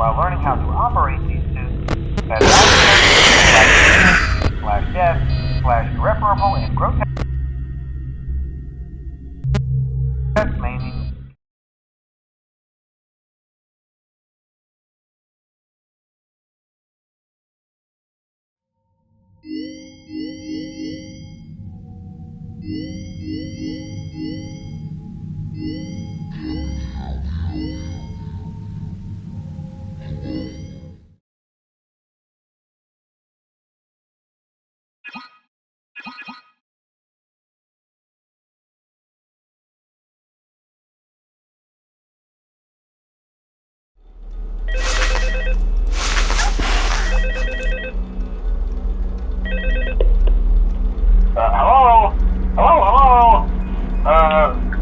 while learning how to operate these suits at /death/irreparable and grotesque maiming.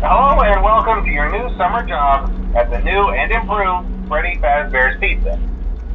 Hello and welcome to your new summer job at the new and improved Freddy Fazbear's Pizza.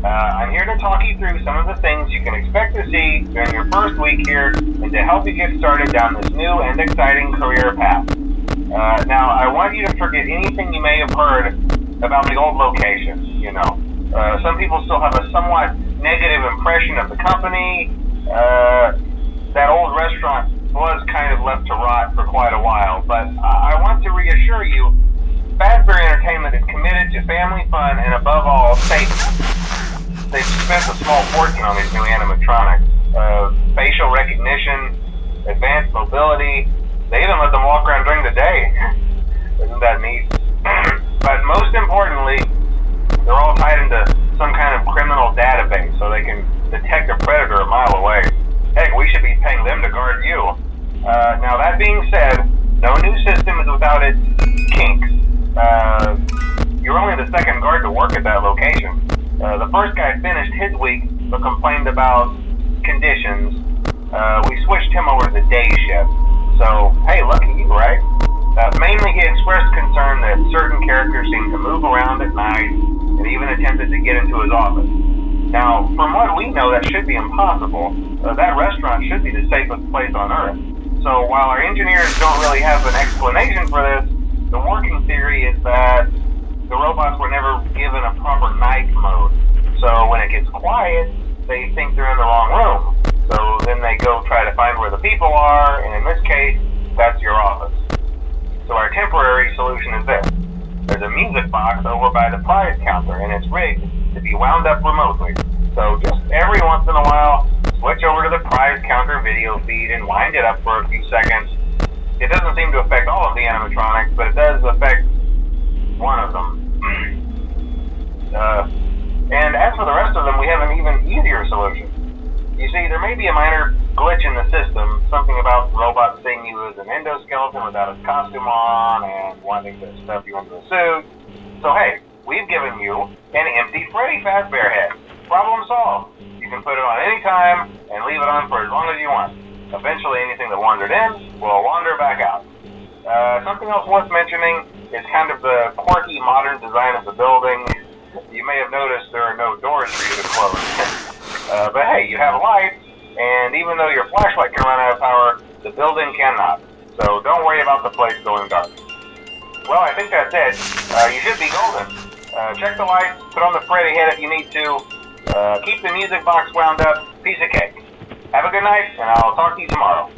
I'm here to talk you through some of the things you can expect to see during your first week here and to help you get started down this new and exciting career path. Now, I want you to forget anything you may have heard about the old location, some people still have a somewhat negative impression of the company. That old restaurant was kind of left to rot for quite a while, but I want to reassure you, Fazbear Entertainment is committed to family fun and above all, safety. They've spent a small fortune on these new animatronics. Facial recognition, advanced mobility, they even let them walk around during the day. Isn't that neat? But most importantly, they're all tied into some kind of criminal database so they can detect a predator a mile away. Heck, we should be paying them to guard you. Now that being said, no new system is without its kinks. You're only the second guard to work at that location. The first guy finished his week but complained about conditions. We switched him over to the day shift. So, hey, lucky you, right? Mainly he expressed concern that certain characters seemed to move around at night and even attempted to get into his office. Now, from what we know, that should be impossible. That restaurant should be the safest place on Earth. So while our engineers don't really have an explanation for this, the working theory is that the robots were never given a proper night mode. So when it gets quiet, they think they're in the wrong room. So then they go try to find where the people are, and in this case, that's your office. So our temporary solution is this. There's a music box over by the prize counter, and it's rigged to be wound up remotely. So just every once in a while, switch over to the prize counter video feed and wind it up for a few seconds. It doesn't seem to affect all of the animatronics, but it does affect one of them. And as for the rest of them, we have an even easier solution. You see, there may be a minor glitch in the system, something about robots seeing you as an endoskeleton without a costume on and wanting to stuff you into a suit. So hey, we've given you an empty Freddy Fazbear head. Problem solved. You can put it on any time and leave it on for as long as you want. Eventually anything that wandered in will wander back out. Something else worth mentioning is kind of the quirky modern design of the building. You may have noticed there are no doors for you to close. But hey, you have lights, and even though your flashlight can run out of power, the building cannot. So don't worry about the place going dark. Well, I think that's it. You should be golden. Check the lights, put on the Freddy head if you need to. Keep the music box wound up. Piece of cake. Have a good night, and I'll talk to you tomorrow.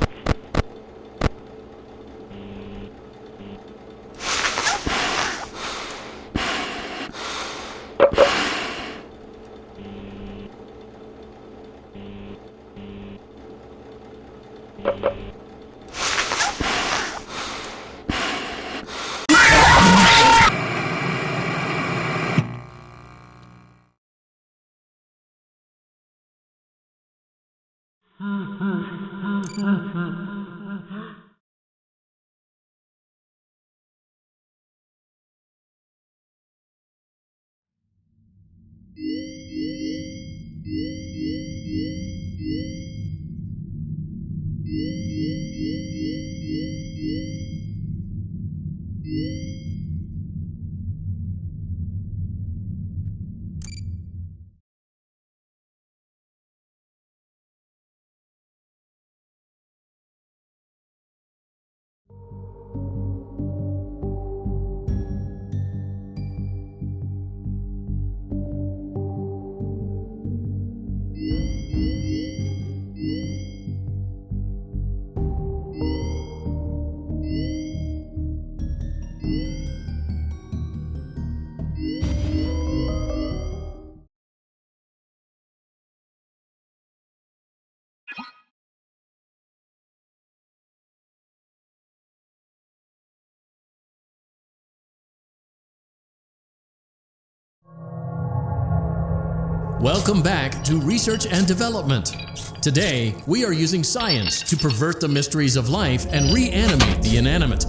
Welcome back to Research and Development. Today, we are using science to pervert the mysteries of life and reanimate the inanimate.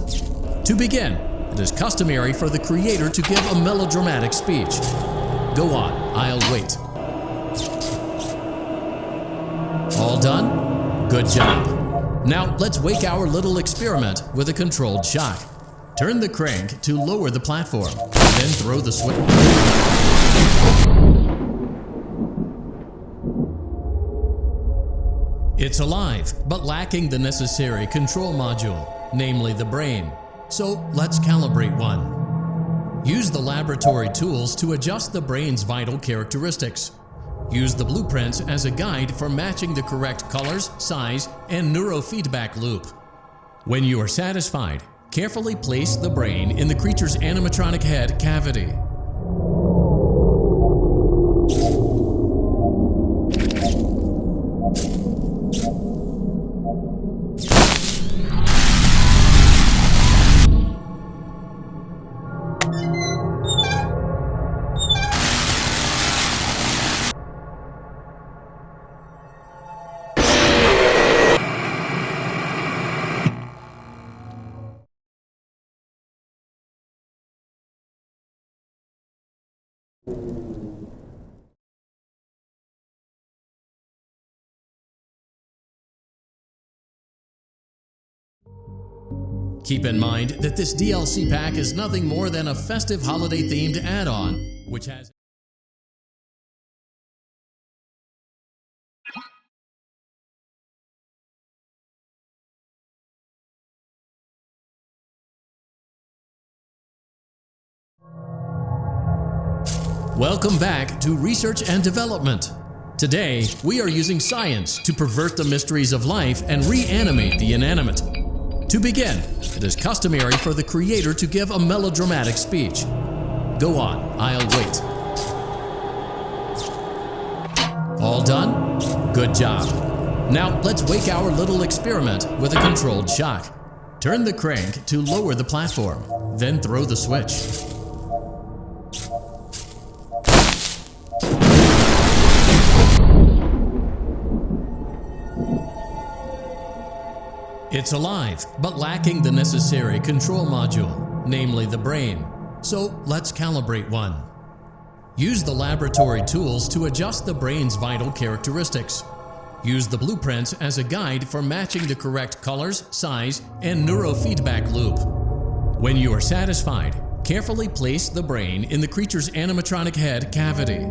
To begin, it is customary for the creator to give a melodramatic speech. Go on, I'll wait. All done? Good job. Now let's wake our little experiment with a controlled shock. Turn the crank to lower the platform, then throw the switch. It's alive, but lacking the necessary control module, namely the brain. So let's calibrate one. Use the laboratory tools to adjust the brain's vital characteristics. Use the blueprints as a guide for matching the correct colors, size, and neurofeedback loop. When you are satisfied, carefully place the brain in the creature's animatronic head cavity. Keep in mind that this DLC pack is nothing more than a festive holiday-themed add-on, which has... Welcome back to Research and Development. Today, we are using science to pervert the mysteries of life and reanimate the inanimate. To begin, it is customary for the creator to give a melodramatic speech. Go on, I'll wait. All done? Good job. Now let's wake our little experiment with a controlled shock. Turn the crank to lower the platform, then throw the switch. It's alive, but lacking the necessary control module, namely the brain. So let's calibrate one. Use the laboratory tools to adjust the brain's vital characteristics. Use the blueprints as a guide for matching the correct colors, size, and neurofeedback loop. When you are satisfied, carefully place the brain in the creature's animatronic head cavity.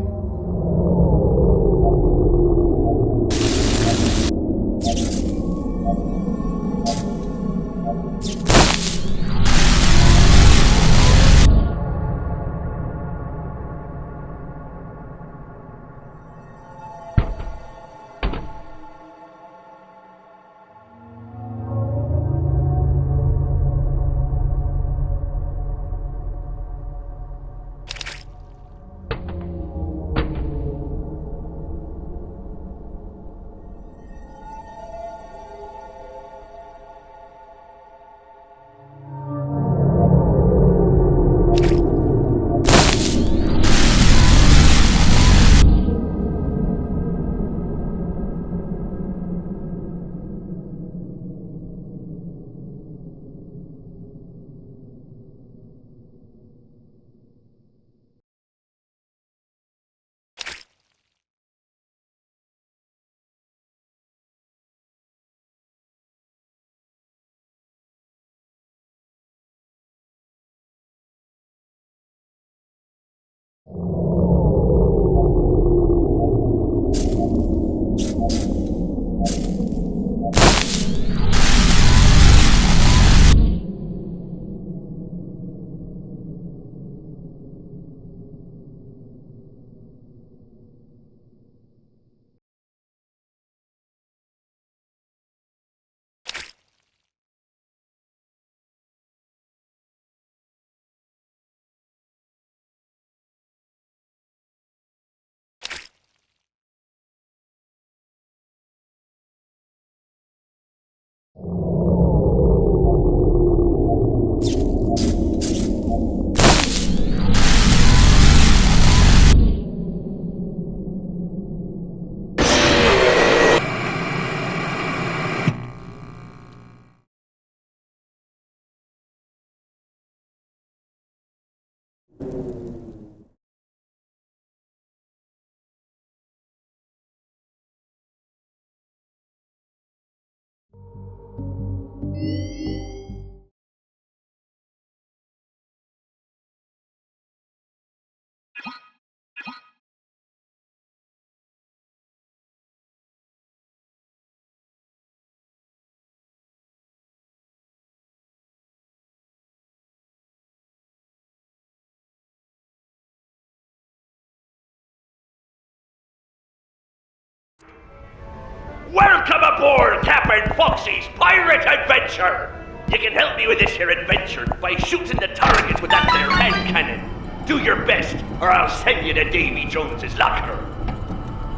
Welcome aboard Captain Foxy's Pirate Adventure! You can help me with this here adventure by shooting the targets with that there hand cannon. Do your best, or I'll send you to Davy Jones's locker.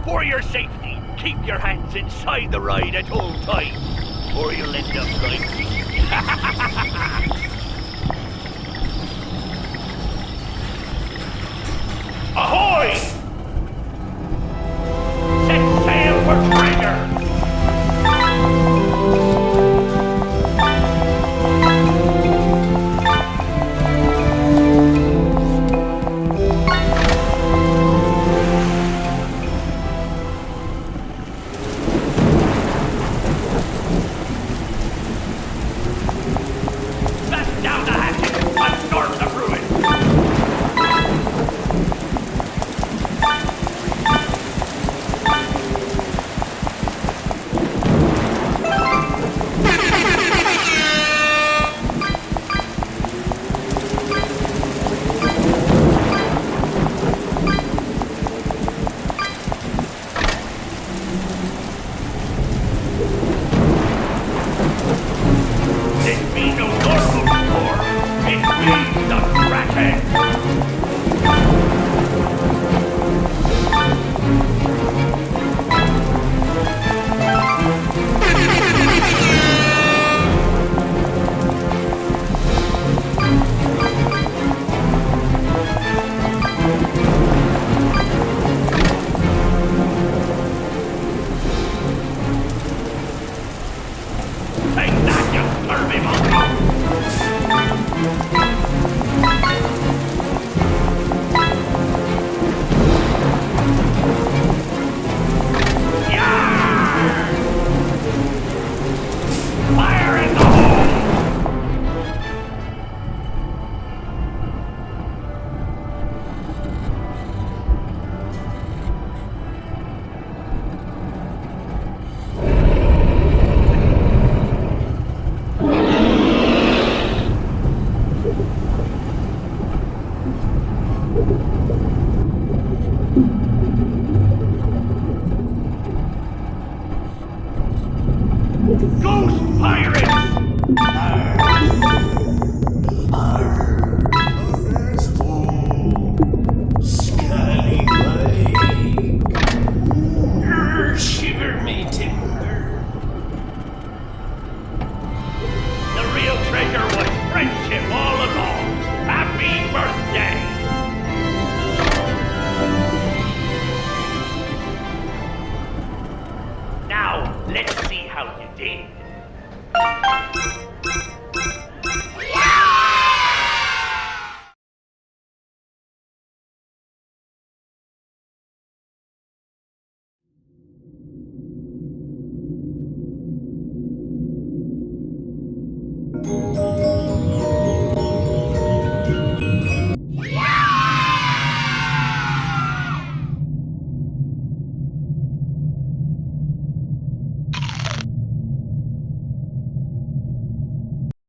For your safety, keep your hands inside the ride at all times, or you'll end up like me. Ahoy!